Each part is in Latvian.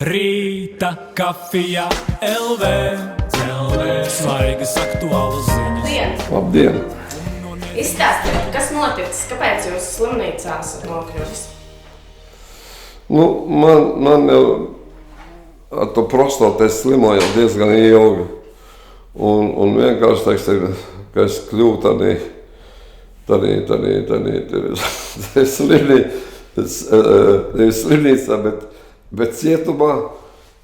Rīta kafija LV Svaigas aktuālas ziņas. Labdien! Izstāstiet, kas noticis, kāpēc jūs slimnīcā esat nokļuvis? Man jau ar to prostatu es slimoju jau diezgan ilgi. Un vienkārši, teiksim, ka es kļuvu slimnīcā, bet cietumā,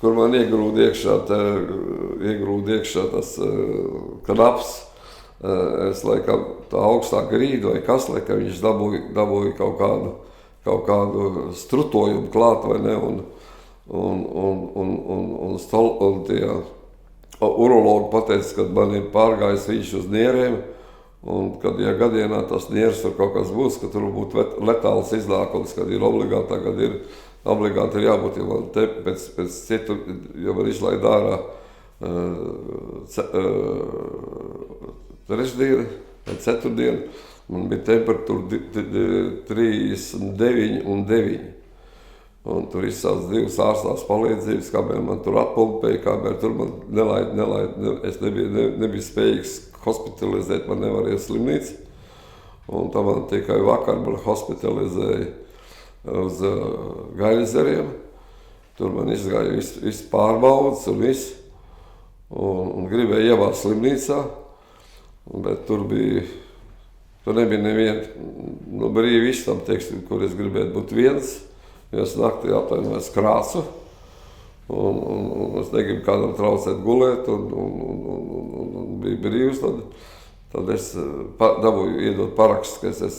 kur man iegrūda iekšā tas knaps. Es laikam tā augstāk rīdu vai kas, laikam viņš dabūja kaut kādu strutojumu klāt, vai ne, un tie urologi pateica, ka man ir pārgājis viņš uz nierēm, un kad, ja gadienā tas nieres tur kaut kas būs, ka tur būtu letāls iznākums, kad ir obligāti ir jābūt, jo man te pēc citu, jo man izlaid ārā trešdiena vai ceturtdiena, man bija temperatūra 39 un 9. Un tur izsauc divas ārstās palīdzības, kāpēc man tur atpumpēja, kāpēc tur man es nebiju spējīgs hospitalizēt, man nevarēja slimnīca. Un tā man tikai vakar man hospitalizēja uz Gaļazeriem. Tur man izgāja viss pārbaudas un viss. Un gribēja ievākt slimnīcā, bet tur nebija neviena brīva istam, teiksim, kur es gribētu būt viens. Jo es naktī atvainojos krāsu, un es negribu kādam traucēt gulēt, un bija brīvs, tad es dabūju iedot parakstu, ka es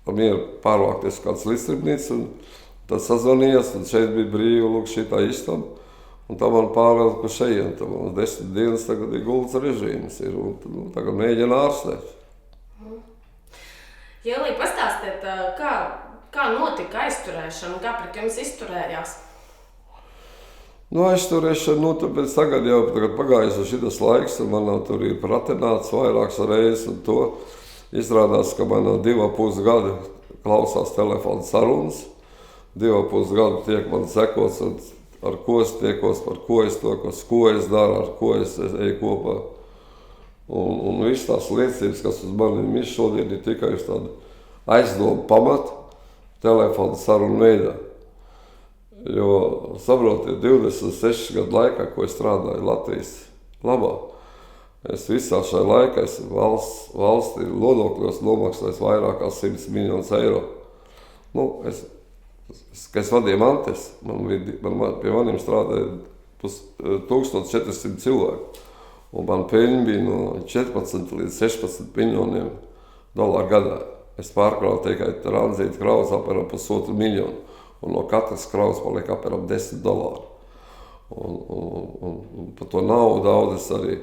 mieru pārvākties kāds līdzstribnīca, un tad sazvanījās, un šeit bija brīva, lūk, šitā istam, un tā man pārvēlka pa šeien, tā man 10 dienas tagad ir gultas režīms, un tagad mēģina ārstēt. Jelī, pastāstiet, kā notika aizturēšana, kā pret jums izturējās? Aizturēšana, tāpēc tagad pagājis uz šitas laiks, un man tur ir pratināts vairākas reizes, un to izrādās, ka man 2,5 gadi klausās telefona sarunas, 2,5 gadu tiek man sekots, un ar ko es tiekos, par ko es tokos, ko es daru, ar ko es eju kopā. Un viss tās liecības, kas uz maniem ir šodien, ir tikai uz tādu aizdomu pamatu, telefona sarunu veidā. Jo, saprotiet, 26 gadu laikā, ko es strādāju Latvijas labā, es visā šajā laikā valstī nodokļos nomaksājis vairāk kā 100 miljonus eiro. Es vadīju Mantes, pie maniem strādāja 1400 cilvēku, un man peļņa bija no 14 līdz 16 miljoniem dolāru gadā. Es pārkrauju tikai tranzīta kravas apmēram $1,5 miljonu, un no katras kravas paliek apmēram $10. Un par to naudu daudz es arī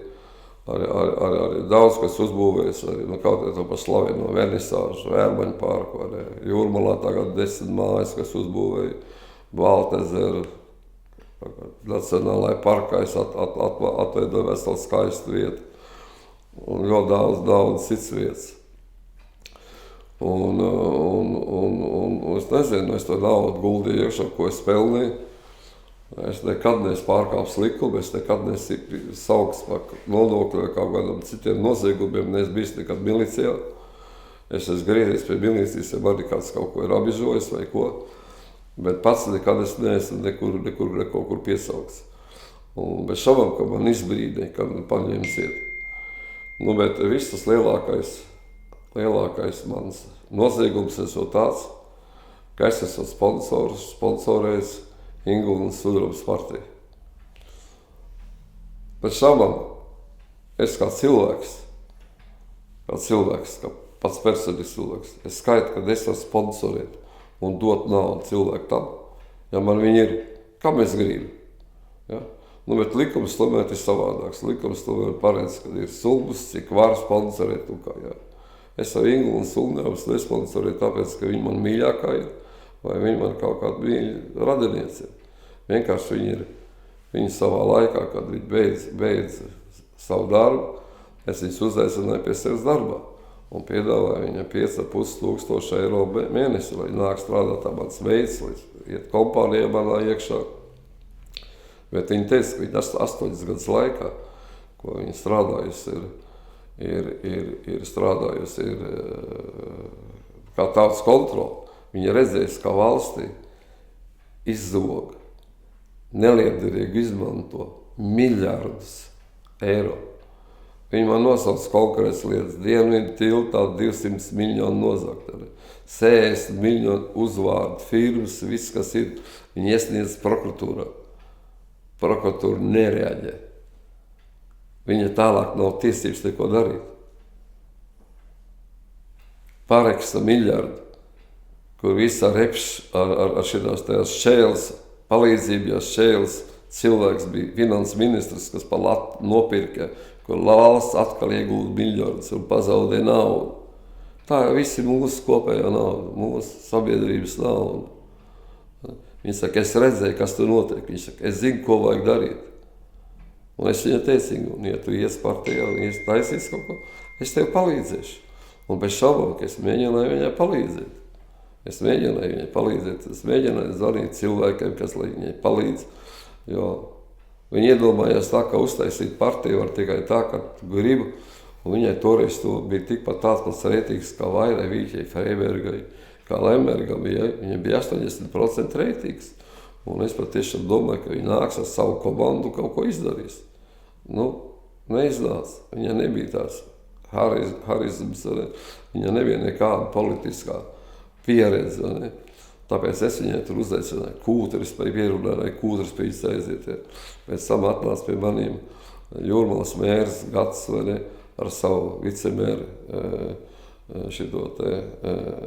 daudz, kas uzbūvēs, arī kaut kā to par slaveno Venisāžu, Vērmaņu parku, arī Jūrmalā tagad 10 mājas, kas uzbūvēja Baltezeru, Nacionālajā parkā es atveidoju veselu skaistu vietu, un ļoti daudz cits vietas. Un es nezinu, es to naudu guldīju iekšā, ko es pelnīju. Es nekad neesmu pārkāpis likumu, es nekad neesmu saukts par nodokļu vai kaut kādam citiem noziegumiem, neesmu bijis nekad milicijā. Es esmu griezies pie milicijas, ja man kāds kaut ko ir apžojis vai ko, bet pats nekad es neesmu nekur piesaukts. Un bez šaubām, ka man izbrīdīja, kad man paņēmsiet. Bet viss tas lielākais mans noziegums esot tāds, ka es esmu sponsorējis Ingūnas Sudrabas partiju. Pēc šaubām, es kā cilvēks, kā pats personīgs cilvēks, es skaitu, ka es varu sponsorēt un dot naudu cilvēku tam, ja man viņi ir, kam es gribu. Ja? Bet likums tomēr ir savādāks. Likums tomēr paredz, ka ir summas, cik var sponsorēt un kā. Ja? Es savu Ingūnas Sudrabas nesponsorēju tāpēc, ka viņi man mīļākā ir, vai viņi man kaut kādu mīļu radinieci. Vienkārši viņi savā laikā, kad viņi beidz savu darbu, es viņus uzaicināju pie sevis darbā un piedāvāju viņam 5,5 eiro mēnesi, lai nāk strādāt tā mans veids, lai iet kompānijā manā iekšā. Bet viņa teica, ka viņa 8 gadus laikā, ko viņa strādājusi, ir strādājusi kā tautas kontrole. Viņa redzējusi, kā valstī izzog, neliederīgi izmanto miljardus eiro. Viņi man nosauc konkrētas lietas. Dienvidu tiltā 200 miljonu nozagt. 60 miljonu uzvārdu, firmas, viss, kas ir. Viņi iesniedz prokuratūrā. Prokuratūra nereaģē. Viņa tālāk nav tiesības neko darīt. Paraksta miljardu, kur visā ar šitās tajās šķēles, palīdzībās šķēles cilvēks bija finanses ministrs, kas pa latu nopirka, kur valsts atkal iegulda miljardus un pazaudē naudu. Tā jau visi mūsu kopējā nauda, mūsu sabiedrības nauda. Viņi saka, es redzēju, kas tur notiek. Viņi saka, es zinu, ko vajag darīt. Un es viņa teicu, un ja tu ies partijā un ies taisīs kaut ko, es tev palīdzēšu. Un bez šaubām, ka es mēģināju viņai palīdzēt. Es mēģināju zvanīt cilvēkiem, kas lai viņai palīdz, jo viņi iedomājās tā, ka uztaisīt partiju var tikai tā, ka gribu, un viņai toreiz to bija tikpat tāds pats reitīgs kā Vairai Vīķei, Freibergai, kā Lembergam bija. Viņai bija 80% reitīgs, un es patiešām domāju, ka viņa nāks ar savu komandu kaut ko izdarīs. Neiznāca. Viņa nebija tās harizms, viņa nebija nekāda politiskā pieredze. Ne? Tāpēc es viņai tur uzaicināju Kūteris, pierunāju Kūteris pie viņas aiziet. Ja. Pēc tam atnāca pie maniem Jūrmalas mērs Gads ar savu vicemēru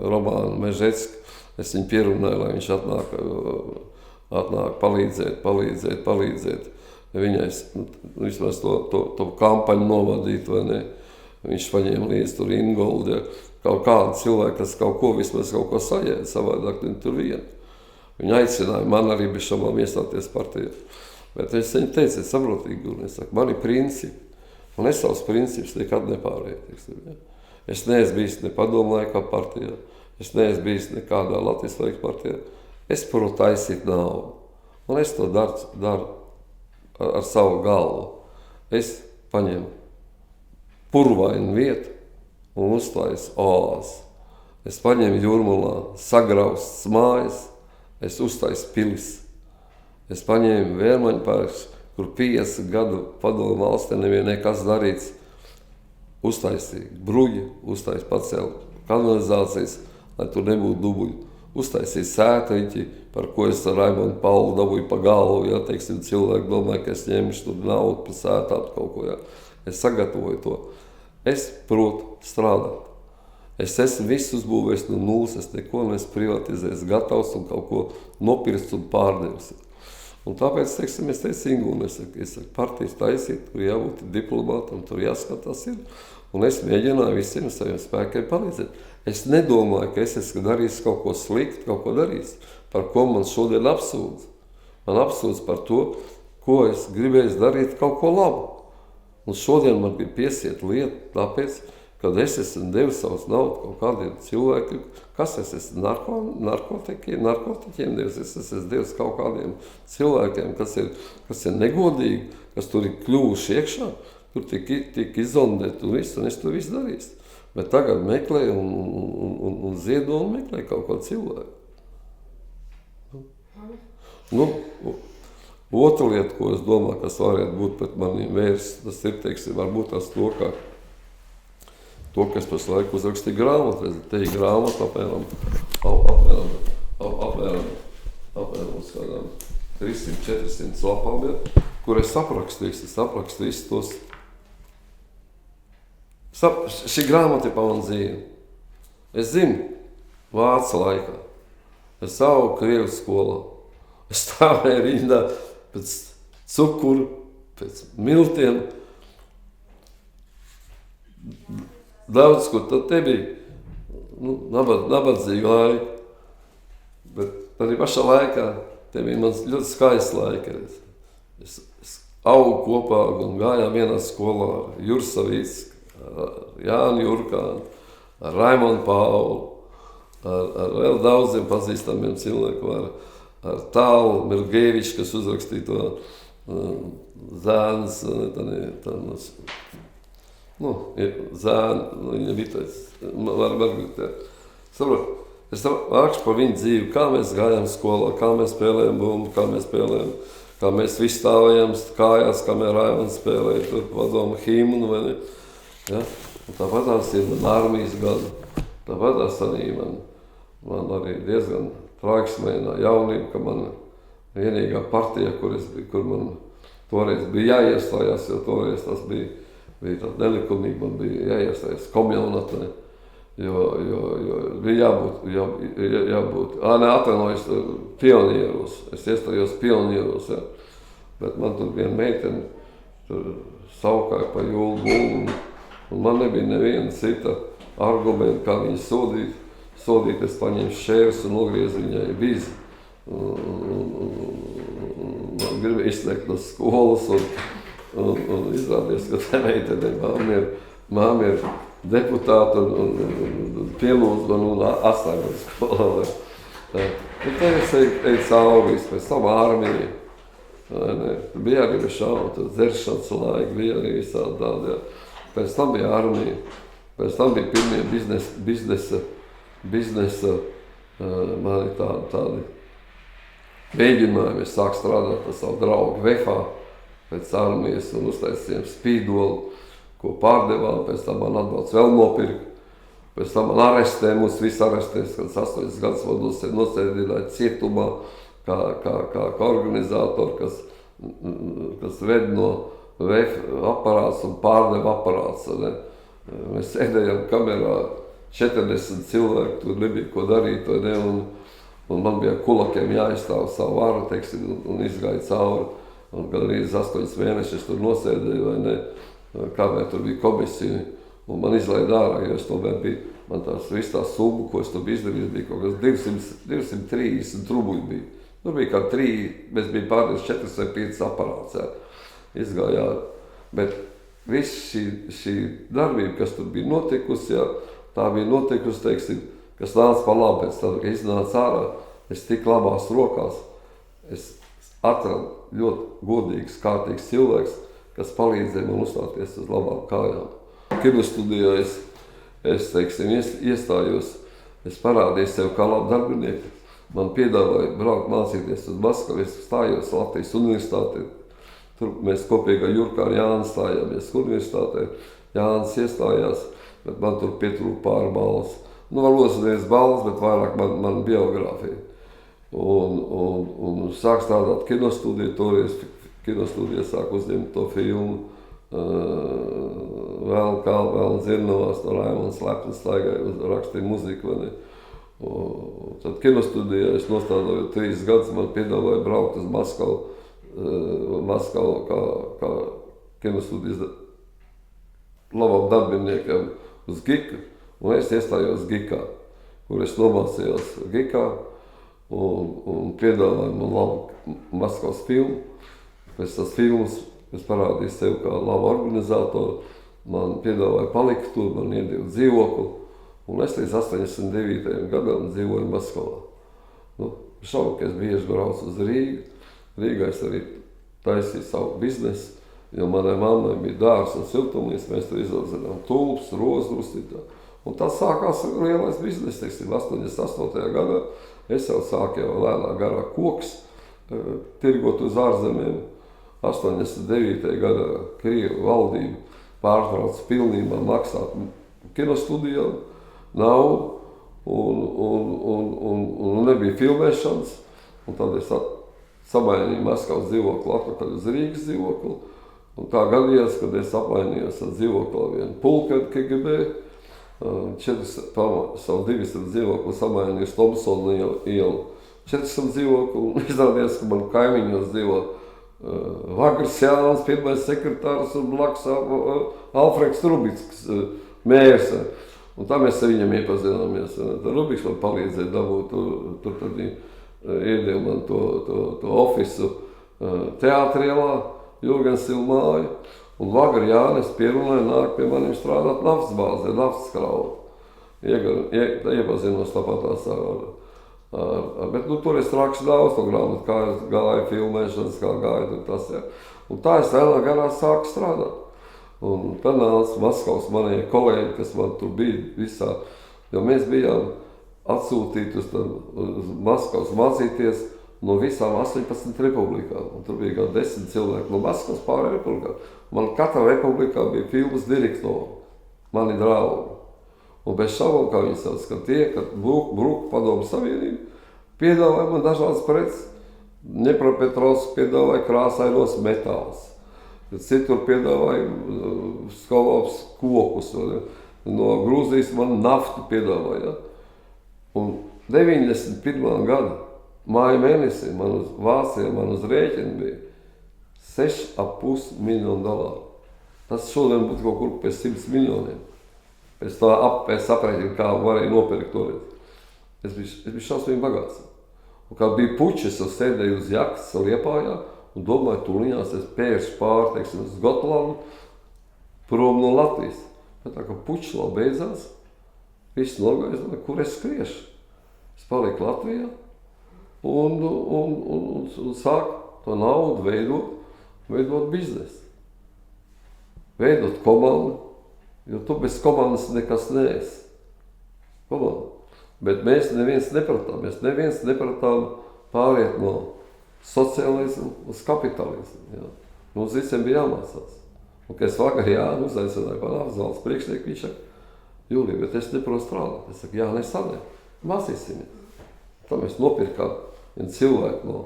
Romānu Mežecku. Es viņu pierunāju, lai viņš atnāk palīdzēt. Viņai vismaz to kampaņu novadīt, vai ne? Viņš paņēma līdz tur Ingoldi, ja. Kaut kādu cilvēku, kas kaut ko sajēda, savādāk tur vien. Viņa aicināja man arī bez šaubām iestāties partijā. Bet es viņu teicu, es saprotīgi, un es saku, man ir principi, un es savus principus nekad nepārēju. Ja. Es neesmu bijis ne padomu laikā partijā, es neesmu bijis nekādā Latvijas laikā partijā. Es protu taisīt naudu, un es to daru ar savu galvu. Es paņemu purvainu vietu un uzstājas oāzi. Es paņēmu Jūrmalā sagraustas mājas, es uzstājas pilis. Es paņēmu Vērmaņu parks, kur 50 gadu padomu valstī nebija nekas darīts. Uztaisīja bruģi, uztaisīja pacēlu kanalizācijas, lai tur nebūtu dubuļu. Uztaisīja sētriņķi, par ko es ar Raimondu Paulu dabūju pa galvu, ja, teiksim, cilvēki domāja, ka es ņemšu tur naudu pa sētām kaut ko, ja. Es sagatavoju to. Es protu strādāt. Es esmu visu uzbūvējis no nulles, es neko neesmu privatizējis, gatavs un kaut ko nopirst un pārdevis. Un tāpēc, teiksim, es teicu Ingūnu, es saku, partijas taisīt, tur jābūt diplomātam, tur jāskatās ir. Un es mēģināju visiem saviem spēkiem palīdzēt. Es nedomāju, ka es esmu darījis kaut ko sliktu, kaut ko darījis, par ko man šodien apsūdz. Man apsūdz par to, ko es gribēju darīt kaut ko labu. Un šodien man bija piesiet lieta, tāpēc, kad es esmu devis savus naudu kaut kādiem cilvēkiem, kas es esmu narkotiķiem devis, es esmu devis kaut kādiem cilvēkiem, kas ir negodīgi, kas tur ir kļuvuši iekšā, tur tik izzondēt un viss, un es to visu darīšu. Bet tagad meklē un ziedo un meklē kaut ko cilvēku. Otra lieta, ko es domāju, kas varētu būt pret maniem vērsts, tas ir, teiksim, varbūt tas to, ka es pēc laiku uzrakstīju grāmatu. Te ir grāmata apmēram uz kādām 300-400 lapām, kur es aprakstu visus tos. Šī grāmata ir pa man dzīvi. Es zinu, vācu laikā. Es augu Krievu skolā. Es stāvēju rindā pēc cukuru, pēc miltiem. Daudz, ko tad te bija, nabadzīgi laiki. Bet arī pašā laikā te bija mans ļoti skaists laika. Es augu kopā un gājām vienā skolā ar Jursavīts, ar Jāni Jurkānu, ar Raimondu Paulu, ar vēl daudziem pazīstamiem cilvēkiem, ar Tālu Mirgēviču, kas uzrakstīja to zēns, zēni, viņa vitēs, varbūt, es rakstu par viņu dzīvi, kā mēs gājām skolā, kā mēs spēlējam bumbu, kā mēs visi stāvējām kājās, kamēr Raimons spēlēja tur padomu himnu, vai ne? Ja? Un tāpat tās ir man armijas gadu, tāpat tās arī man arī diezgan trauksmēnā jaunība, ka man vienīgā partija, kur man toreiz bija jāiestājās, jo toreiz tas bija tā nelikumīgi, man bija jāiestājās komjaunatnē, jo bija jābūt, atvainojos pionieros, es iestājos pionieros, ja. Bet man tur viena meitene tur saukāja pa Jūlu Bullu, un man nebija neviena cita argumenta, kā viņu sodīt, es paņēmu šķērs un nogriezu viņai bizi. Man gribēja izslēgt no skolas un izrādījās, ka tā meitene māma ir deputāta un pielūdz man un atstāja skolā. Un tā es eju cauri, pēc tam ārmija. Tur bija arī šauta, tur dzeršanas laika, bija arī visādi tādi. Ja. Pēc tam bija ārmija, pēc tam bija pirmie biznesa mani tādi mēģinājumi. Es sāku strādāt ar savu draugu Vefā pēc ārmijas un uztaisījām spīdoli, ko pārdevām, pēc tam man atbalsts vēl nopirka. Pēc tam man arestē, mūs visi arestēs, kad 8 gadus man nosēdināja cietumā kā organizātori, kas ved no VF aparāts un pārdeva aparāts. Ne? Mēs sēdējām kamerā 40 cilvēku, tur nebija ko darīt, ne? Un man bija kulakiem jāizstāv savu varu, teiksim, un izgāja cauri. Un kad arī 8 mēnešus tur nosēdēju, vai ne, kamēr tur bija komisija, un man izlaida ārā, jo es tomēr biju, man viss tā summa, ko es tur biju izdarījis, bija kaut kas 230 trubuļi bija. Tur bija kā 3, mēs bijām pārdēs 4 vai 5 aparāts, jā, izgāja ārā. Bet viss šī darbība, kas tur bija notikusi, jā, tā bija notikusi, teiksim, kas nāca pa labi pēc tam, ka iznāca ārā, es tik labās rokās, es atradu ļoti godīgs, kārtīgs cilvēks, kas palīdzēja man uzstāties uz labām kājām. Kinostudijā es teiksim, iestājos, es parādīju sev kā labu darbinieku. Man piedāvāja braukt mācīties uz Maskavu, es stājos Latvijas universitātē. Tur mēs kopīgi ar Jurku ar Jānu stājāmies universitātē. Jānis iestājās, bet man tur pietrūka pārbalvas. Varbūt nevis balvas, bet vairāk man biogrāfija. Un sāk strādāt kinostudiju, toreiz kinostudija sāk uzņemt to filmu. Vēl Dzirnavās, no Raimons Lepns staigāja, rakstīja muziku. Tad kinostudijā es nostādāju 3 gadus, man piedāvāja braukt uz Maskavu kā kinostudijas labam darbiniekam uz Giku. Un es iestājos Gikā, kur es nomācījos Gikā un piedāvāju man labu Maskavas filmu. Pēc tas filmas es parādīju sev kā labu organizātoru, man piedāvāja palikt tur, man iedeva dzīvokli, un es līdz 89. gadam dzīvoju Maskavā. Šaubu, ka es bieži braucu uz Rīgu. Rīgā es arī taisīju savu biznesu, jo manai mammai bija dārs un siltumnīca, mēs tur izaudzējām tulpes, rozrus. Un tas sākās lielais biznes, teiksim, 88. gadā. Es jau sāku jau lēnā garā koks, tirgot uz ārzemēm. 89. gadā Krievu valdība pārtrauca pilnībā maksāt kinostudijām naudu un nebija filmēšanas. Un tad es samainīju Maskavas dzīvokli atpakaļ uz Rīgas dzīvokli. Un tā gadījās, kad es apmainījos ar dzīvokli ar vienu pulkadu KGB. Savu 200 dzīvokli samainīju uz Tomsona ielu 400 dzīvokli. Un izrādījās, ka man kaimiņos dzīvo Vagars Jānis, pirmais sekretārs un blakus Alfreks Rubicks, mērs. Un tā mēs ar viņam iepazināmies. Rubiks man palīdzēja dabūt, tur tad iedeva man to ofisu teātrielā, Jūgensilu māju. Un Vagar Jānis pierunāja nāk pie maniem strādāt naftas bāzē, naftas kraudu. Iepazinos tāpat Bet tur es rakstu daudz to grāmatu, kā es gāju filmēšanas, kā gāju tur tas, jā. Un tā es lēnā garā sāku strādāt. Un tad nāca Maskavas manie kolēģi, kas man tur bija visā, jo mēs bijām atsūtīti uz Maskavas mācīties no visām 18 republikām. Un tur bija kā 10 cilvēki no Maskavas pārējā republikā. Man katrā republikā bija filmas direktori, mani draugi. Un bez šaubām, kā viņi sauc, ka tie, kad Bruka padomu savienību, piedāvāja man dažādas preces. Dņepropetrovsk piedāvāja krāsainos metālus. Citur piedāvāja Skolovs kokus. No Grūzijas man naftu piedāvāja. Un 91. gada māja mēnesī man uz Vācijā, man uz rēķina bija $6,5 miljonu. Tas šodien būtu kaut kur pēc 100 miljoniem. Pēc aprēķina, kā varēja nopirkt toreiz. Es biju šausmīgi bagāts. Un kā bija puķis, es sēdēju uz jaktas Liepājā un domāju, tūliņās es pēršu pāri, teiksim, uz Gotlandu, prom no Latvijas. Bet tā kā puķis vēl beidzās, viss nogājis, kur es skriešu. Es paliku Latvijā un sāku to naudu veidot biznesu. Veidot komandu, jo tu bez komandas nekas neesi. Komanda. Bet mēs neviens nepratām pāriet no sociālismu uz kapitalismu. Jā. Mums visiem bija jāmācās. Un, kad es vakar Jānu uzaicināju par apzvaldes priekšnieku, viņš saka, Jūlija, bet es neprotu strādāt. Es saku, Jāni, mācīsimies. Tā mēs nopirkām vienu cilvēku no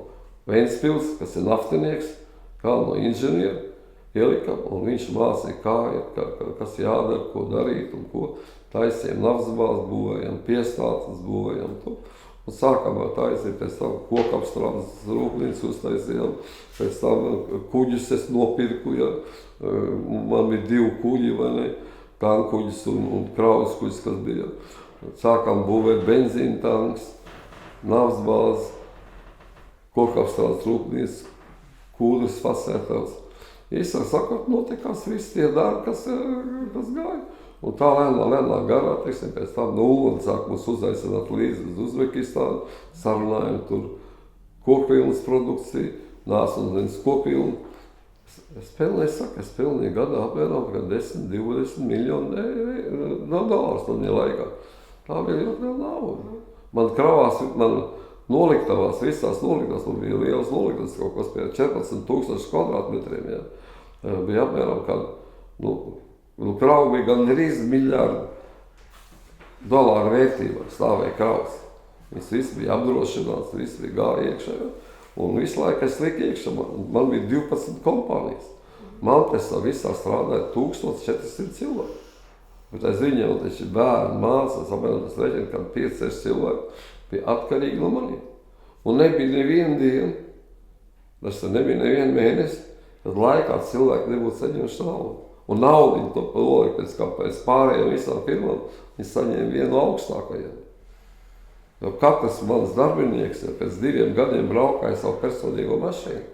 Ventspils, kas ir naftinieks, kā no inženiera, ielikām, un viņš mācīja, kas jādara, ko darīt un ko. Taisījām naftsbāzes, būvējām, piestātnes būvējām to. Un sākām ar taisīt, pēc tam kokapstrādes rūpnīcas uztaisījām, pēc tam kuģus es nopirku, ja. Man bija 2 kuģi, vai ne, tankuģis un kravas kuģis, kas bija. Sākām būvēt benzīna tanks, naftsbāzes, kokapstrādes rūpnīcas, kūdras fasētājs. Īsāk sakot, notikās visi tie darbi, kas gāja. Un tā lēnā garā, teiksim, pēc tam Nulman sāk mums uzaicināt līdzi uz Uzbekistānu, sarunājam tur kokvilnas produkciju, nāc un viens kokvilnu. Es pelnīju gadā apmēram $10-20 miljonu dolārus laikā. Tā bija ļoti liela nauda. Man noliktavās, visās noliktavās, man bija lielas noliktavas, kaut kas pie 14,000 kvadrātmetriem, jā. Bija apmēram kādu, kravu bija gan $1 miljārdu vērtībā, stāvēja kravas. Viņš viss bija apdrošināts, viss bija gāja iekšā. Un visu laiku es liku iekšā, man bija 12 kompānijas. Man tesā visā strādāja 1400 cilvēki. Bet aiz viņiem taču bērni mācās, apmēram tas reģioni, kad 5-6 cilvēki bija atkarīgi no maniem. Un nebija neviena diena, tas nebija neviena mēnesi, kad laikā cilvēki nebūtu saņemuši naudu. Un naudiņu to palika pēc pārējiem visām firmām, viņi saņēma vienu augstākajiem. Jo katrs mans darbinieks pēc 2 gadiem braukāja savu personīgo mašīnu.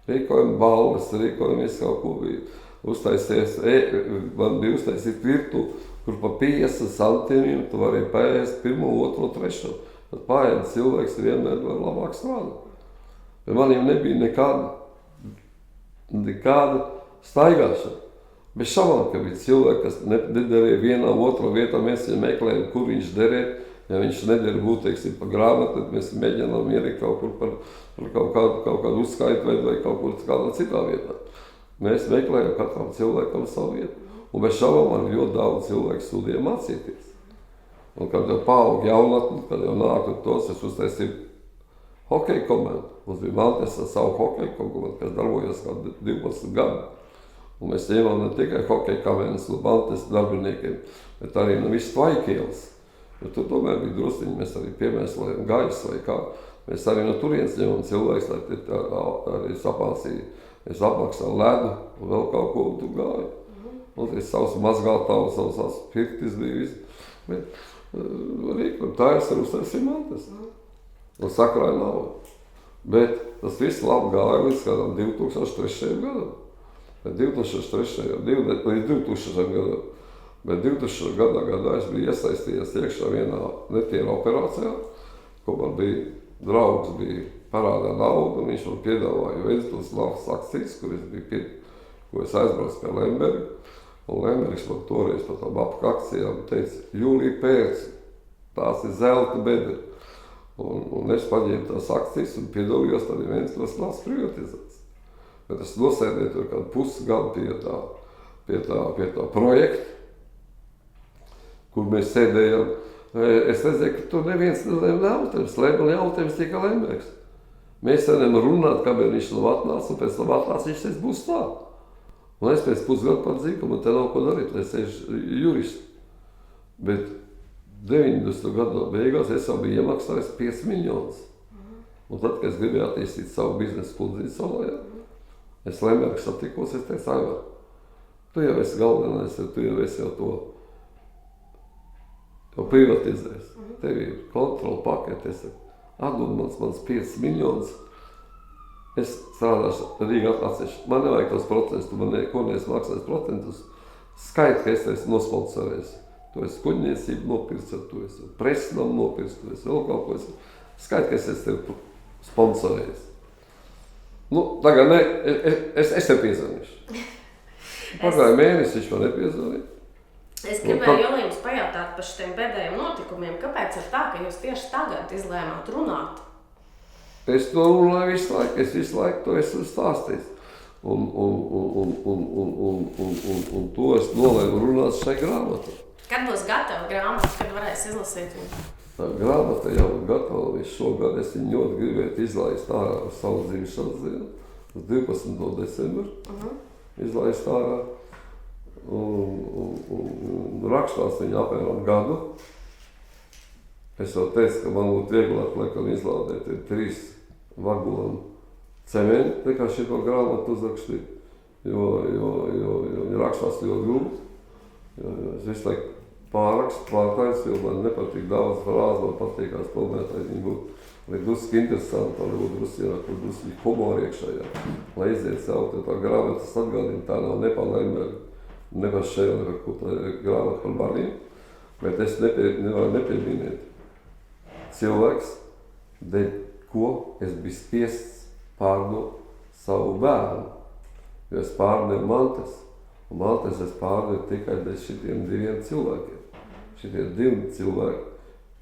Rīkojam balvas, rīkojam visu kaut ko bija. Man bija uztaisīt virtuvi, kur pa 50 centiem tu varēji paēst 1, 2, 3. Tad paēd cilvēks vienmēr var labāk strādāt. Bet maniem nebija nekāda staigāšana. Bez šaubām, ka bija cilvēki, kas nederēja vienā, otrā vietā, mēs viņam meklējam, kur viņš derēt. Ja viņš neder būt, teiksim, pa grāmatu, tad mēs mēģinām ielikt kaut kur par kaut kādu uzskaitu vai kaut kur kādā citā vietā. Mēs meklējam katram cilvēkam savu vietu. Un bez šaubām man ļoti daudz cilvēku studēja mācīties. Un kad jau paaug jaunatni, kad jau nāk tos, es uztaisīju hokeja komandu. Mums bija Maltēs ar savu hokeja komandu, kas darbojas kā 12 gadu. Un mēs ņēmām ne tikai hokeja komandas no Maltēs darbiniekiem, bet arī no visu Tvaikielas. Jo tur tomēr bija drusciņi, mēs arī piemēslējam gaisu vai kā. Mēs arī no turienes ņemam cilvēks, lai arī sapācīja. Es apmaksāju ledu un vēl kaut ko un tur gāju. Un tas savs mazgātājs, savs pirktis bija viss. Bet rīkojam, tā es arī uztaisīju Maltēs. Un sakrāju naudu. Bet tas viss labi gāja līdz kādam 2003. gadam. Līdz 2000. gadam. Bet 2000. gadā es biju iesaistījies iekšā vienā netiera operācijā, ko man bija draugs, bija parādā naudu, un viņš man piedāvāja Ventspils naftas akcijas, ko es aizbraucu pie Lemberga. Un Lembergs man toreiz par tām akcijām teica, Jūlija pēc, tās ir zelta bedri. Un es paņēmu tās akcijas un piedalījos tādā Ventspils naftas privatizācijā. Bet es nosēdēju tur kādu pusgadu pie tā projekta, kur mēs sēdējām. Es redzēju, ka tur neviens nelēma jautājums. Lēma jautājums tikai Lembergs. Mēs varam runāt, kāpēc viņš nav atnācis, un pēc tam atnācis viņš teica, būs tā. Un es pēc pusgadu padzīju, ka man te nav ko darīt, lai es esmu jurists. Bet 90. gadu beigās es jau biju iemaksājis 5 miljonus. Un tad, kad es gribēju attīstīt savu biznesu Kuldzītes salā, es Lembergu satikos, es teicu, Aivar, tu jau esi galvenais, tu jau esi jau privatizējis. Tev ir kontrola pakete, es saku, atdod mans 5 miljonus, es strādāšu Rīgā atsevišķi. Man nevajag tos procentus, tu man neko neesi maksājis procentus. Skaidri, ka es esmu nosponsorējis. Tu esi kuģniecību nopircis, tu esi presinam nopircis, tu esi vēl kaut ko. Skaidri, ka es esmu tev sponsorējis. Nu, tagad ne, es tev piezvanīšu. Pagāja mēnesis, viņš man nepiezvanīja. Es gribēju jums pajautāt par šiem pēdējiem notikumiem. Kāpēc ir tā, ka jūs tieši tagad izlēmāt runāt? Es to runāju visu laiku, es visu laiku to esmu stāstījis. Un to es nolēmu runāt šai grāmatā. Kad būs gatava grāmata, kad varēs izlasīt viņu? Tā grāmata jau ir gatava, visu šogad es viņu ļoti gribētu izlaist ārā uz savu dzimšanas dienu, uz 12. decembru. Izlaist ārā. Un rakstās viņu apmēram gadu. Es jau teicu, ka man būtu vieglāk, laikam, izlādēt 3 vagonu cementu, nekā šito grāmatu uzrakstīt, jo viņi rakstās ļoti grūti. Es visu laiku pārtaisa, jo man nepatīk daudz frāzi, man patīkās pilnētāji, viņi būtu drusku interesanti, varbūt drusku humoru iekšā, lai iziet savu, tā grāmatas atgādina, tā nav ne pa Lembergu, ne par šeit, ne par ko tā grāmata par maniem, bet es nevaru nepieminēt cilvēks, dēļ ko es biju spiests pārdot savu bērnu, jo es pārdevu mantas, un mantas es pārdevu tikai dēļ šitiem 2 cilvēkiem. Šitie 2 cilvēki,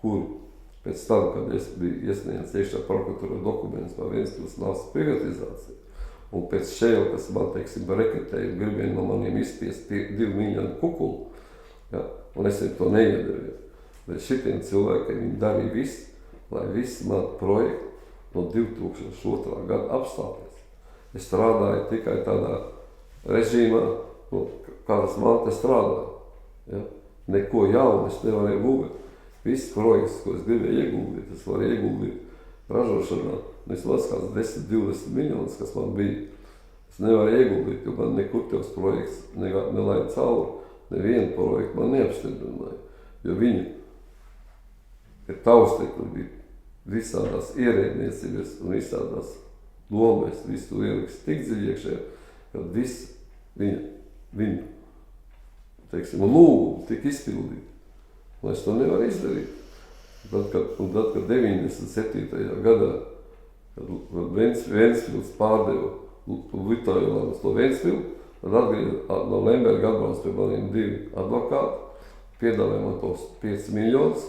kuri pēc tam, kad es biju iesniedzis iekšā prokuratūrā dokumentus par Ventspils naftas privatizāciju, un pēc šeit, kas man, teiksim, rekretēja, gribēja no maniem izspiest 2 miljonu kukulu, ja, un es viņiem to neiedevu. Bet šitiem cilvēkiem viņi darīja visu, lai visi mani projekti no 2002. gada apstāties. Es strādāju tikai tādā režīmā, kā tas man te strādāja. Ja. Neko jaunu es nevarēju būvēt. Viss projekts, ko es gribēju ieguldīt, es varēju ieguldīt ražošanā. Vismaz kāds 10-20 miljonus, kas man bija. Es nevarēju ieguldīt, jo man nekur tos projekts nelaida cauri. Nevienu projektu man neapstiprināja, jo viņi ir taustekli bija visādās ierēdniecības un visādās lomēs, visu to ieliks tik dziļi iekšē, kad viss viņu, teiksim, lūgumu tik izpildīt. Un es to nevaru izdarīt. Tad, kad 97. gadā, kad Ventspils pārdeva Litojumam uz to Ventspilu, tad no Lemberga atbrauc pie maniem 2 advokāti, piedāvāja man tos 5 miljonus,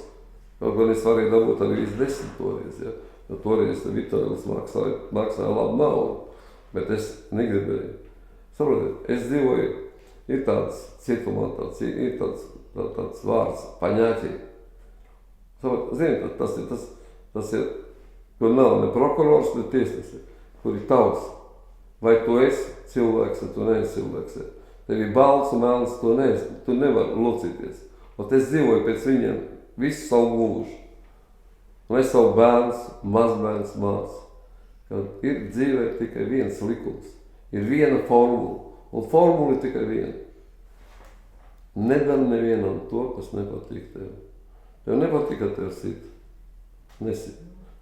kaut gan es varēju dabūt arī 10 toreiz, ja. Jo toreiz Vitojums maksāja labu naudu, bet es negribēju. Saprotiet, es dzīvoju, ir tāds cietumā, ir tāds vārds paņēķī. Ziniet, tas ir, kur nav ne prokurors, ne tiesnesis, kur ir tauts. Vai tu esi cilvēks, vai tu neesi cilvēks. Tev ir balts un melns, tu nevari locīties. Un es dzīvoju pēc viņiem visu savu mūžu. Un es savu bērns, mazbērns mācu. Kad ir dzīvē tikai viens likums, ir viena formula, un formula ir tikai viena. Nedara nevienam to, kas nepatīk tev. Tev nepatīk, ka tev sit. Nesit.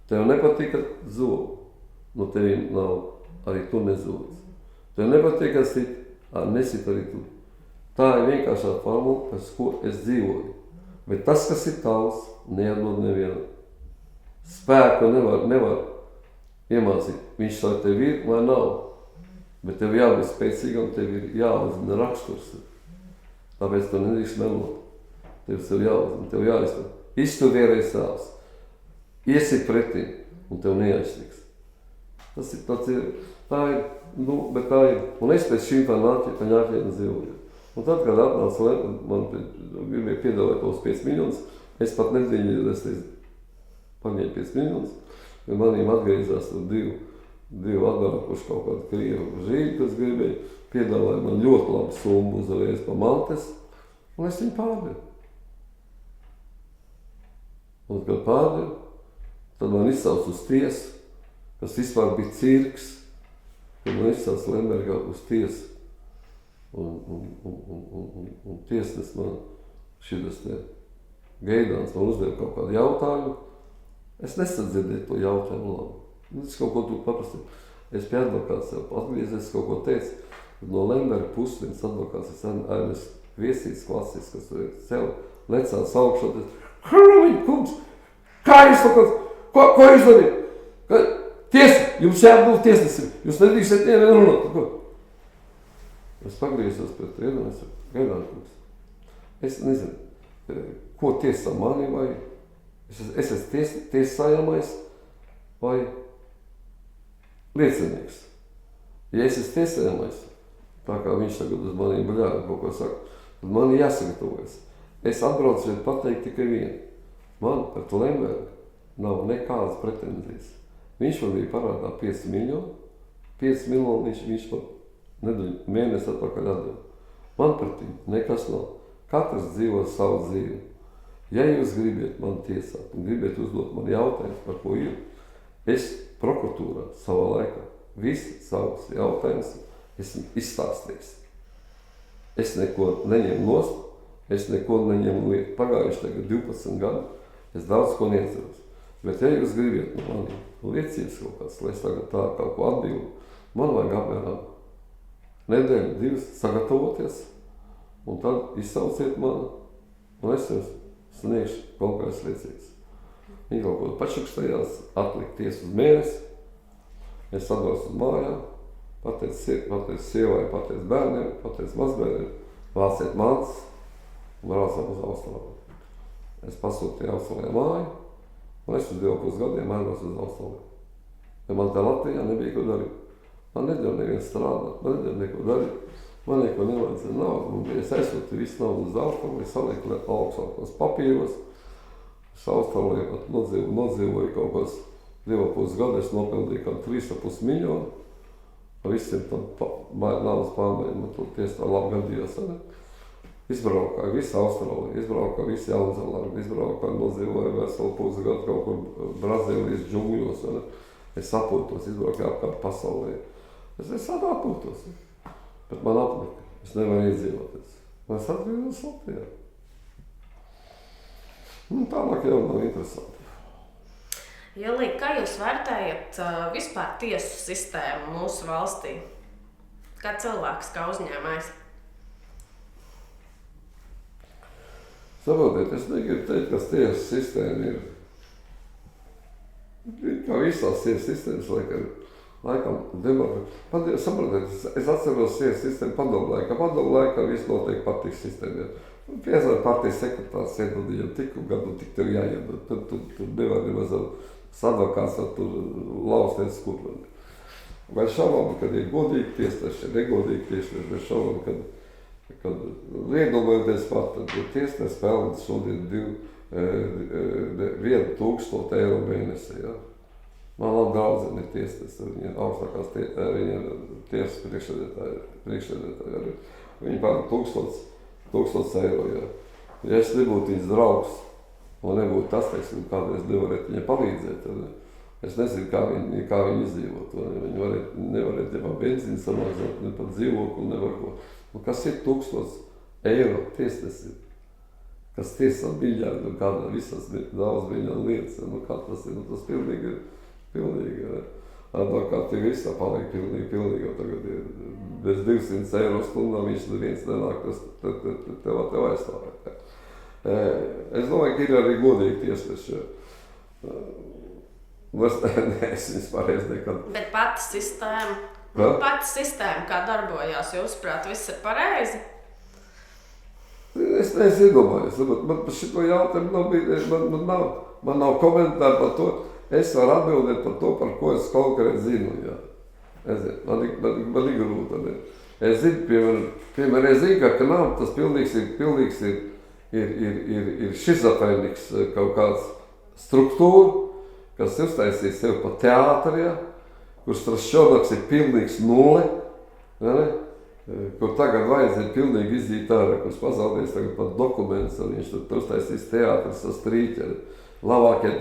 Tev nepatīk, ka zobu. No tevim nav, arī tu nezodzi. Tev nepatīk, ka sit, nesit arī tu. Tā ir vienkāršā formula, pēc ko es dzīvoju. Bet tas, kas ir tavs, neatdod nevienam. Spēku nevar iemācīt. Viņš vai tev ir vai nav. Bet tev jābūt spēcīgam, tev ir jāuzzina raksturs. Tāpēc tu nedrīkst melot. Tev jāuzzina, tev jāiztur. Iztur vienreiz savs. Iesi pretī un tev neaiztiks. Tā ir, bet tā ir. Un es pēc šīm tā nāķienu dzīvoju. Un tad, kad atnāca, man gribēja piedāvāt tos 5 miljonus, es pat nedrīju, es paņēmu 5 miljonus, un manīm atgriezās tur divi atbraukuši kaut kādu krievu žīļu, kas gribēja, piedāvāja man ļoti labu summu uzreiz pa mantes, un es viņu pārdevu. Un, kad pārdevu, tad man izsauc uz tiesu, kas vispār bija cirks, kad man izsauc Lembergā uz tiesu. Un tiesnes man šitas te Gaidāns man uzdeva kaut kādu jautājumu. Es nesadzirdēju to jautājumu labi. Es kaut ko tu paprasti. Es pie advokāts sev atgriezies, kaut ko teicu. No Lemberga puses viens advokāts es viesīts klasisks, kas tur ir celi, lecās augšot. Hrumiņ, kungs! Kā jūs kaut kāds? Ko jūs darīt? Tiesa! Jums jābūt tiesnesim! Jūs nedrīkstat nevienu runāt! Es pagriezos pret vienu, es saku, Gaidāns, es nezinu, ko tiesā mani vai es esmu tiesājamais vai liecinieks. Ja es esmu tiesājamais, tā kā viņš tagad uz manī bļāja kaut ko saka, tad man jāsagatavojas. Es atbraucu šeit pateikt tikai vienu. Man pret Lembergu nav nekādas pretenzijas. Viņš man bija parādā 5 miljoni. 5 miljoni viņš man nedēļu mēnesi atpakaļ atdeva. Man pretī nekas nav. Katrs dzīvo savu dzīvi. Ja jūs gribiet man tiesāt un gribiet uzdot man jautājumus, par ko ir, es prokuratūrā savā laikā visi savus jautājumus esmu izstāstījis. Es neko neņemu nost, es neko neņemu lietu. Pagājuši tagad 12 gadu, es daudz ko neatceros. Bet ja jūs gribiet no maniem liecības kaut kāds, lai es tagad tā kaut ko atbildu, man vajag apmēram nedēļu, 2 sagatavoties, un tad izsauciet mani, un es jums sniegšu kaut kādas liecības. Viņi kaut ko pačukstējās, atlikt tiesu uz mēnesi, es atbraucu uz mājām, pateicu sievai, pateicu bērniem, pateicu mazbērniem, vāciet mans, un braucām uz Austrāliju. Es pasūtīju Austrālijā māju, un es uz 2,5 gadiem aizbraucu uz Austrāliju. Ja man tā Latvijā nebija ko darīt. Man nedēļ neviens strādāt, man nedēļ neko darīt, man neko nevajadzēja naudu. Es aizsūtīju visu naudu uz Austrāliju, salieku augstākos papīros. Es Austrālijā pat nodzīvoju kaut kāds 2,5 gadu, es nopildīju kaut 3,5 miljonu. Ar visiem tam naudas pārmaiņiem, man tur tiesa tā labi gadījās. Izbraukāju visu Austrāliju, izbraukāju visu Jaunzēlandi, izbraukāju, nodzīvoju veselu pusgadu kaut kur Brazīlijas džungļos. Es sapūtos, izbraukāju apkārt pasaulē. Es atpūtos, bet man apnika. Es nevaru iedzīvoties. Es atgriežos Latvijā. Tālāk jau nav interesanti. Jelī, kā jūs vērtējat vispār tiesu sistēmu mūsu valstī? Kā cilvēks, kā uzņēmējs? Saprotiet, es negribu teikt, ka tiesu sistēma ir. Kā visās tiesu sistēmas laikam demokrātija. Saprotiet, es atceros tiesu sistēmu padomu laikā. Padomu laikā viss notiek partijas sistēmā. Piezvana partijas sekretārs iedodīja tiku gadu, tik tev jāiedod. Tur nevar nemaz advokāts tur lausties skurveni. Vai šaubām, kad ir godīgi tiesneši, ir negodīgi tiesneši, vai šaubām, kad iedomājoties pat, tad tiesnes pelna šodien 1,000 eiro mēnesī. Ja? Man labi draudzene ir tiesnes, viņa augstākās tiesas priekšsēdētāja. Viņa pelna 1000 eiro. Ja? Ja es nebūtu viņas draugs, un nebūtu tas, teiksim, kādreiz nevarētu viņai palīdzēt, tad es nezinu, kā viņi izdzīvot. Viņi nevarētu ja benzīnu samazināt, ne pat dzīvokli, nevar ko. Kas ir 1000 eiro tiesnesi? Kas tiesā miljārdu un kādā visas daudz miljonu lietas. Kā tas ir? Tas pilnīgi. advokāti visā paliek pilnīgi, jo tagad ir bez 200 eiro stundā viņš neviens nenāk, tas tev aizstāvēt. Es domāju, ka ir arī godīgi tiesneši. Es vispārējais nekad. Bet pati sistēma, kā darbojās, jūsuprāt, viss ir pareizi? Es iedomājos, man par šito jautājumu man nav komentāru par to. Es varu atbildēt par to, par ko es konkrēti zinu. Jā. Man ir grūti. Es zinu, piemēram, es zinu, ka kanām tas pilnīgs ir šizofrēniks kaut kāds struktūra, kas uztaisīja sevi pa teātri, ja, kur Straščonaks ir pilnīgs nulle, ja, kur tagad vajadzēja pilnīgi izdīt ārā, kurš pazaudējis tagad pat dokumentus, un viņš tur uztaisīs teātris ar strīķeri. Labākie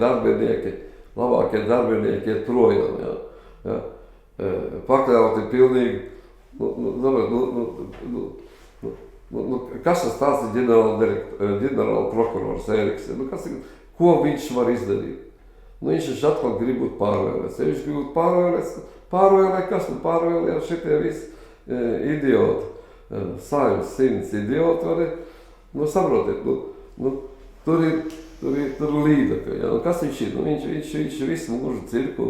darbinieki iet projām, ja. Pakļauti pilnīgi, kas tas tāds ir ģenerāla prokurors Ēriks? Ko viņš var izdarīt? Viņš atkal grib būt pārvēlēts. Ja viņš grib būt pārvēlēt kas? Pārvēlē ar šitie visi idioti. Saimnes 100 idioti. Saprotiet, tur ir līdaka. Ja? Kas viņš ir? Viņš visu mūžu cirku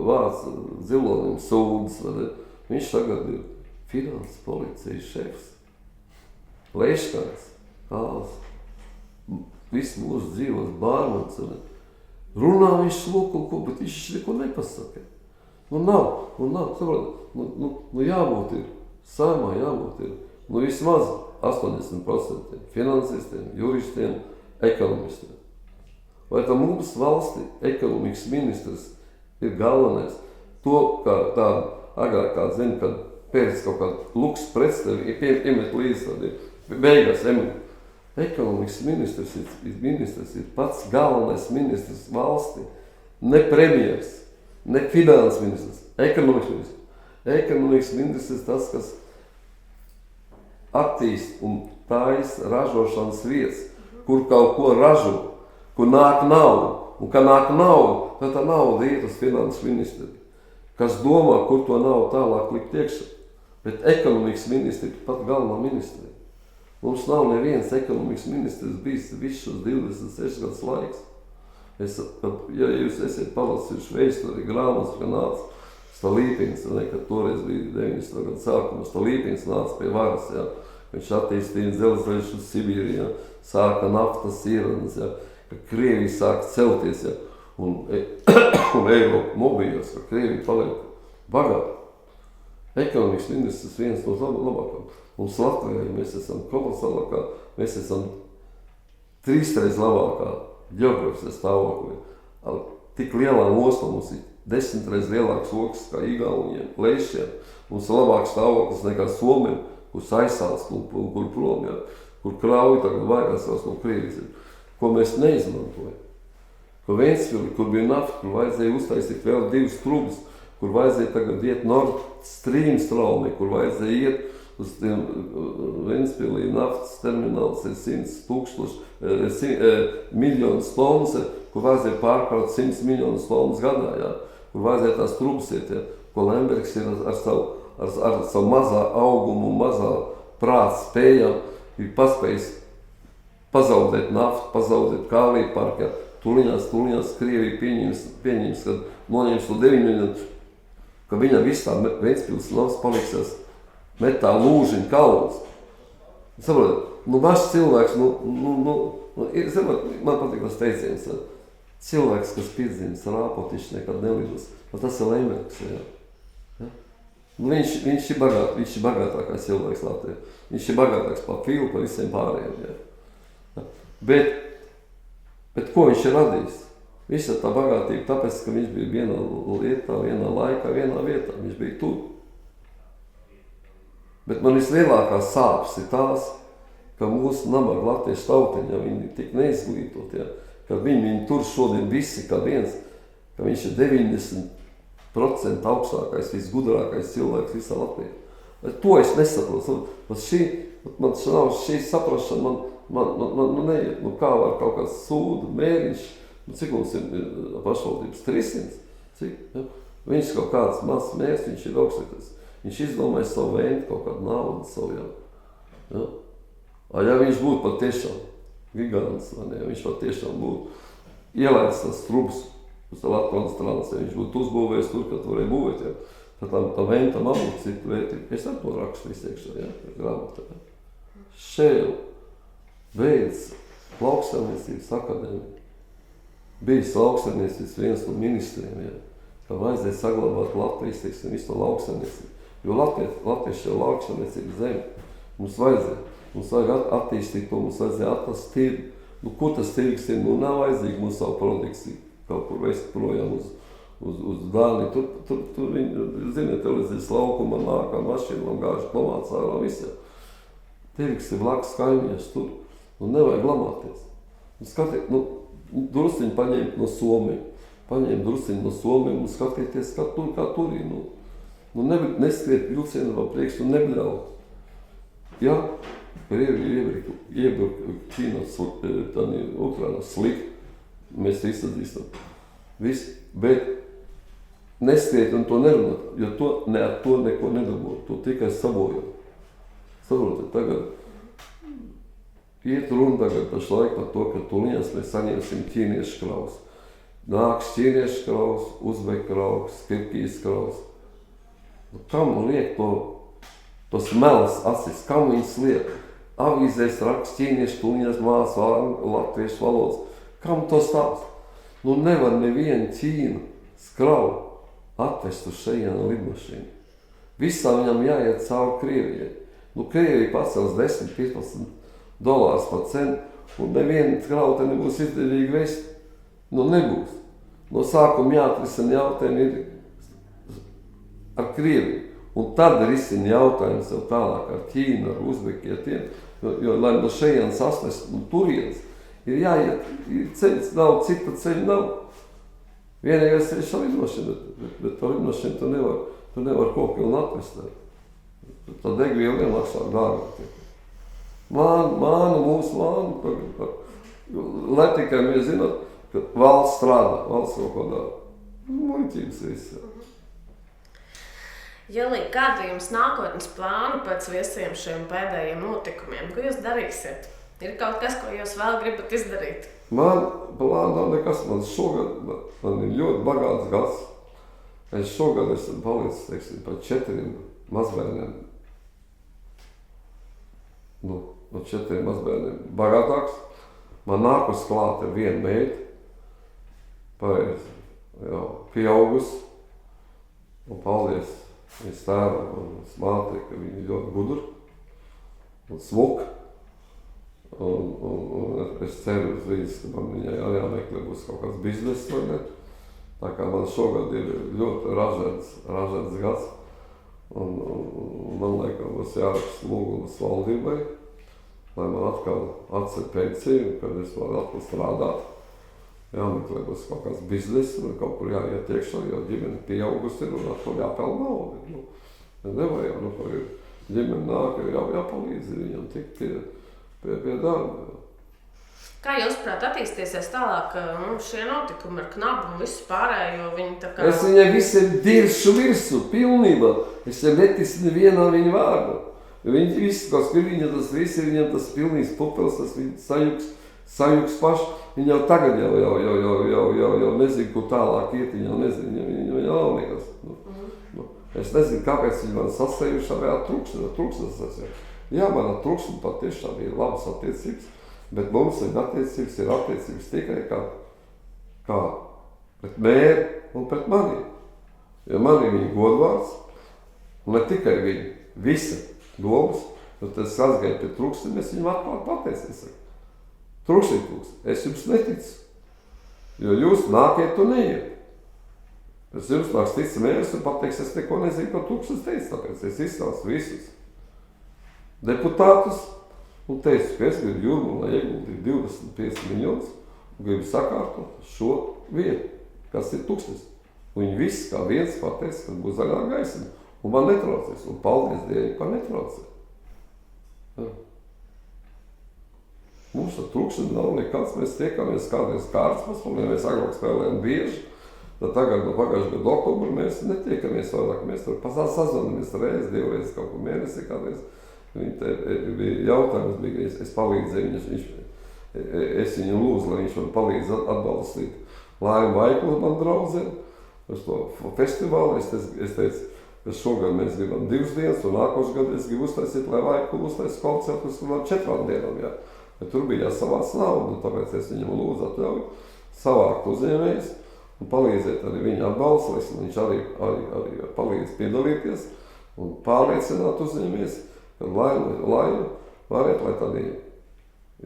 vārds Zilonim sūdzes. Viņš tagad ir finanses policijas šefs. Leškāns, kāls, visu mūsu dzīvos bārmans. Runā viņš lūk un ko, bet viņš neko nepasaka. Nav, saprot, jābūt ir, saimā jābūt ir, vismaz 80% finansistiem, juristiem, ekonomistiem. Vai tā mums valsti ekonomikas ministrs ir galvenais? To, kā tāda agrāk kāda zina, kad pēc kaut kāda luks predstavi, iemet līdz tādi, beigās ekonomikas ministrs ir pats galvenais ministrs valstī. Ne premjers, ne finanses ministrs, ekonomikas ministrs. Ekonomikas ministrs ir tas, kas attīst un taisa ražošanas vietas, kur kaut ko ražo, kur nāk nauda. Un kad nāk nauda, tad tā nauda iet uz finanses ministru, kas domā, kur to naudu tālāk likt iekšā. Bet ekonomikas ministri ir pat galvenā ministrija. Mums nav neviens ekonomikas ministrs bijis visus šos 26 gadus laiks. Ja jūs esiet palasījuši vēsturi grāmatas, ka nāca Stalīpins, kad toreiz bija 90. gadu sākuma, Stalīpins nāca pie varas, ja. Viņš attīstīja dzelzceļus uz Sibīriju, ja. Sāka naftas ieradnes, ja. Ka Krievija sāka celties, ja. Un Eiropa nobījās, ka Krievija paliek bagāta. Ekonomikas ministrs viens no labākām. Mums Latvijā mēs esam kolosālākā, mēs esam 3x labākā ģeogrāfiskā stāvoklī. Tik lielā ostā mums ir 10x lielāks okas kā Igauniem, Leišiem. Mums ir labāks stāvoklis nekā Somiem, kur saisās un kur prom, ja, kur krauji tagad vairās no Krievijas. Ko mēs neizmantojam. Ko Ventspilī, kur bija nafta, kur vajadzēja uztaisīt vēl 2 trubas, kur vajadzēja tagad iet Nord Stream straumē, kur vajadzēja iet uz tiem Ventspilī naftas termināls ir 100 miljonus tonnas, kur vajadzēja pārkraut 100 miljonus tonnas gadā, ja, kur vajadzēja tās trubas iet, ja, ko Lembergs ir ar savu mazā augumu, mazā prāta spējām, ir paspējis pazaudēt naftu, pazaudēt kāliju parku, ja. Tuliņās Krievija pieņems, kad noņems to 9 miljonu, ka viņam viss tā Ventspils nafs paliksies metā lūžiņa kalns. Saprotat, mazs cilvēks, man patīk tas teiciens, cilvēks, kas piedzīmes rāpot, viņš nekad nelidos. Tas ir Lembergs, ja. Ja? Viņš ir bagātākais cilvēks Latvijā. Viņš ir bagātāks par Filu, par visiem pārējiem, ja. Ja? Bet ko viņš ir radījis? Visa tā bagātība, tāpēc, ka viņš bija vienā lietā, vienā laikā, vienā vietā. Viņš bija tur. Bet man vislielākās sāpes ir tās, ka mūsu nabaga latviešu tautiņā viņi ir tik neizglītot, ja, ka viņi tur šodien visi kā viens, ka viņš ir 90% augstākais, visgudrākais cilvēks visā Latvijā. Bet to es nesaprotu. Šī saprašana man neiet. Kā var kaut kāds sūdu, mēriņš, cik mums ir pašvaldības 300? Cik? Ja? Viņš kaut kāds mazs mērķis, viņš ir augstākais. Viņš izdomāja savu vēntu, kaut kādu naudu savu, ja. Ja viņš būtu patiešām gigants, ja viņš patiešām būtu ielaidis tas trubus uz tā Latvijas strānas, ja viņš būtu uzbūvējis tur, kad varēja būvēt, ja. Tad tā vēnta man būtu citu vērtību. Es ar to rakstu izteikšu, ja, grāmatā, ja. Šēl beidz lauksaimniecības akadēmiju. Bijis lauksaimniecības viens no ministriem, ja, ka vajadzēja saglabāt Latvijas, teiksim, visu no lauksaimniecību. Jo latvieši jau lauksaimniecība zemi. Mums vajag attīstīt to, mums vajadzēja atrast tirgu. Nu, kur tas tirgs ir? Nu, nav vajadzīgi mums savu produkciju kaut kur vest projām uz Dāniju. Tur viņi, ziniet, televīzijas laukuma nākā mašīna un gāžu plamāts ārā visā. Tirgs ir blakus kaimiņš tur. Nu, nevajag lamāties. Drusciņi paņemt no Somiju. Paņemt drusciņi no Somiju un skatieties, kā tur ir. Nu, neskriet vilcienu vēl priekš un nebļaut. Ja, Krievi iebruk Ķīnā, Ukrainā slikti. Mēs izsadzīstam. Viss, bet neskriet un to nerunāt, jo ar to neko nedabot, to tikai sabojot. Saprotat, tagad iet runa tagad pašlaik par to, ka tuliņās mēs saņemsim ķīniešu kraus. Nāks ķīniešu kraus, uzbeku kraus, Kirkijas kraus. Nu, kam liek tos melas asis, kam viņas liek? Avīzēs raksts ķīniešu tuliņās māca latviešu valodas. Kam to stāst? Nu, nevar nevienu Ķīnu skravu atvest uz šejienu lidmašīnu. Visā viņam jāiet cauri Krievijai. Nu, Krievija pacels $10-15 par cenu, un neviena skravu te nebūs izdevīgi vest. Nu, nebūs. No sākuma jāatrisina jautājumi ir ar Krieviju. Un tad risina jautājums jau tālāk ar Ķīnu, ar Uzbekietiem, jo lai no šejienes sasnest, nu, turienes, ir jāiet, ceļš nav, cita ceļa nav. Vienīgais ceļš ar lidmašīnu, bet ar lidmašīnu tu nevar kokvilnu atvest. Tā degviela vienlāksāk dārga. Mānu, lai tikai mēs zināt, ka valsts strādā, valsts kaut ko dara. Muļķības viss. Jelī, kādi jums nākotnes plāni pēc visiem šiem pēdējiem notikumiem? Ko jūs darīsiet? Ir kaut kas, ko jūs vēl gribat izdarīt? Man plāna nav nekas. Man ir ļoti bagāts gads. Es šogad esmu palicis, teiksim, par 4 mazbērniem. No 4 mazbērniem bagātāks. Man nākus klāt ar vienu meiti. Pareizi, jau pieaugus. Un paldies viņas tēvam un mātei, ka viņi ļoti gudri un smuki. Un es ceru uz viņas, ka man viņai arī jāmeklē būs kaut kāds bizness vai ne. Tā kā man šogad ir ļoti ražēts gads. Un man laikam būs jāraksta lūgums valdībai, lai man atkal atceļ pensiju, kad es varu atkal strādāt. Jāmeklē būs kaut kāds bizness un kaut kur jāiet iekšā, jo ģimene pieaugusi ir un atkal jāpelna naudu. Nevajag, kur ir ģimene nāk, ir jāpalīdz viņam tikt pie darba. Kā jūs, prāt, attīstīsies tālāk šie notikumi ar knabu un visu pārējo? Viņi tā kā... Es viņai visiem diršu virsu, pilnībā. Es jau netisu nevienā viņa vārdā. Viņi visi, kas ir viņa, tas viss ir viņam tas pilnīgs pupels, tas viņa sajūgs paši. Viņi jau tagad jau nezinu, kur tālāk iet, viņi jau nezinu, viņi jau nav nekas. Es nezinu, kāpēc viņi man sasējuši ar trūksnes. Jā, man ar trūksni patiešām ir labas attiecības, bet mums ir attiecības tikai kā pret mēri un pret maniem. Jo man ir viņa godvārds, un ne tikai viņa, visa domas, jo tas sasgāja pie trūksni, mēs viņam atklāt pateicies. Trūksnītūks, es jums neticu, jo jūs nākiet un neiet. Es jums nāks tica mērs un pateiks, es neko nezinu, ko trūksnes teica, tāpēc es izstāstu visus deputātus un teicu, ka es gribu Jūrmalā ieguldīt 25 miljonus un gribu sakārtot šo vietu, kas ir Tuksnes. Un viņi visi kā viens pateica, ka būs zaļā gaisma un man netraucēs. Un paldies Dievam, ka netraucē. Ja. Mums ar trūksni nav nekāds, mēs tiekamies kādreiz kārtas pasaulē, mēs agrāk spēlējam bieži. Tad tagad no pagājušā gada oktobra mēs netiekamies vairāk. Mēs tur sazvanamies reizi, divreiz kaut ko mēnesi kādreiz. Viņa te bija jautājums, es palīdzēju, es viņu lūdzu, lai viņš man palīdz atbalstīt Laimu Vaiklu, man draudzeni, uz to festivālu. Es teicu, ka šogad mēs gribam 2 dienas, un nākošu gadu es gribu uztaisīt, lai Vaiklu uztaisīt koncertu uz 4 dienām, jā. Bet tur bija jāsavāc naudu, tāpēc es viņam lūdzu atļauju savākt uzņēmējus un palīdzēt arī viņa atbalstu, lai viņš arī palīdz piedalīties un pārliecināt uzņēmējus, ka Laima varētu, lai tādā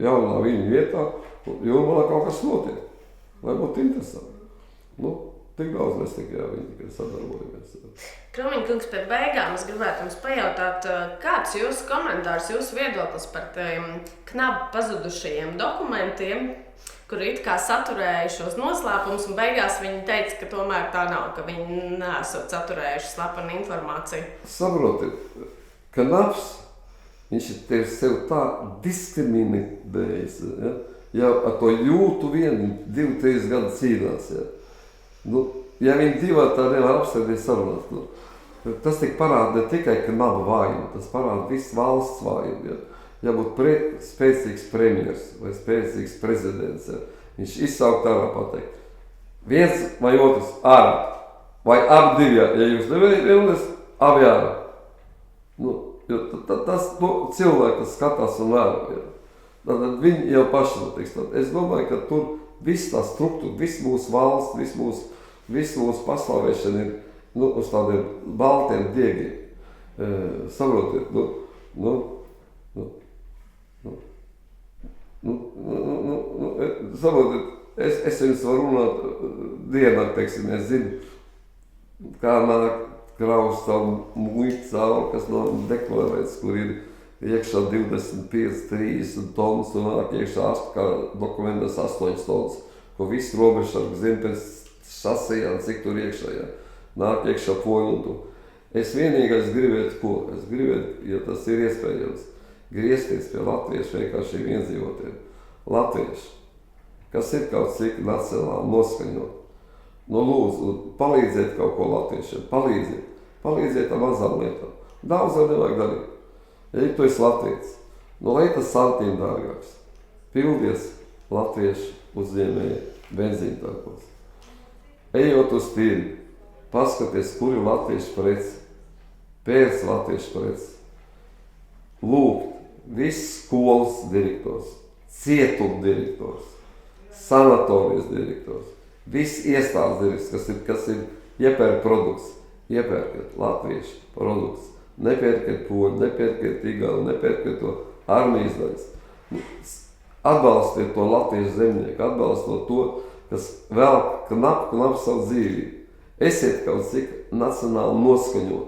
jaunā viņa vietā Jūrmalā kaut kas notiek, lai būtu interesanti. Tik daudz mēs tikai sadarbojamies. Krūmiņkungs, pēc beigām es gribētu jums pajautāt, kāds jūsu komentārs, jūsu viedoklis par tiem knapi pazudušajiem dokumentiem, kuri it kā saturēja šos noslēpumus, un beigās viņi teica, ka tomēr tā nav, ka viņi neesot saturējuši slepenu informāciju. Saprotiet, knaps, viņš ir sev tā diskriminējis, ja? Ja ar to jūtu 2-3 gadu cīnās, ja? Ja viņi 2 tā nevar apsēdīt sarunāt, tas tik parāda ne tikai knaba vājību, tas parāda visu valsts vājību, ja? Jābūt spēcīgs premjers vai spēcīgs prezidents, ja? Viņš izsaukt ārā pateikt. 1 vai otrs ārā, vai ap 2, ja jūs nevēlaties, abi ārā. Jo tas cilvēki, kas skatās un vēro, ja? Tad viņi jau paši notiks. Es domāju, ka tur viss tā struktūra, viss mūsu valsts, viss mūsu paslāvēšana ir uz tādiem baltiem diegiem. Saprotiet, saprotiet, es jums varu runāt dienā, teiksim, es zinu, kā nāk kraus savu muitu cauri, kas nav deklarēts, kur ir iekšā 25-30 tonnas un nāk iekšā kā dokumentas 8 tonnas, ko viss robežsargi zina pēc šasijām, cik tur iekšā, ja? Nāk iekšā poļu. Es vienīgais gribētu ko? Es gribētu, ja tas ir iespējams, griezties pie latviešu vienkārši iedzīvotiem. Latvieši, kas ir kaut cik nacionāli noskaņot. Lūdzu, palīdziet kaut ko latviešiem, palīdziet ar mazām lietām. Daudz vēl nevajag darīt. Ja tu esi latvietis, lai tas santīm dārgāks, pildies latviešu uzņēmēji benzīntākos. Ejot uz tīri, paskaties, kur ir latviešu preci, pēc latviešu preci. Lūgt viss skolas direktors, cietuma direktors, sanatorijas direktors, viss iestādes direktors, kas ir iepērk produkts, iepērkat latviešu produkts. Nepērkiet poļu, nepērkiet igali, nepērkiet to armijas daļas. Atbalstiet to latviešu zemnieku, atbalstot to, kas vēl knapi savu dzīvību. Esiet kaut cik nacionāli noskaņot.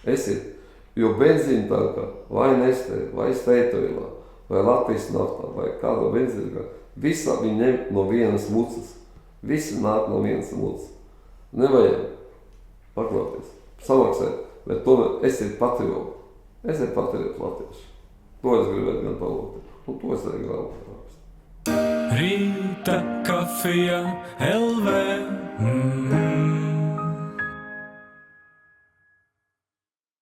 Esiet, jo benzīntākā vai Nestē, vai Steitoilā, vai Latvijas naftā, vai kādā benzīntākā, visā viņi ņem no vienas mucas. Visi nāk no vienas mucas. Nevajag paklauties, samaksēt. Bet tomēr esiet patrioti. Esiet patrioti latvieši. To es gribētu gan palūgt. Un to es arī grāmatā rakstu. Rīta kafija LV.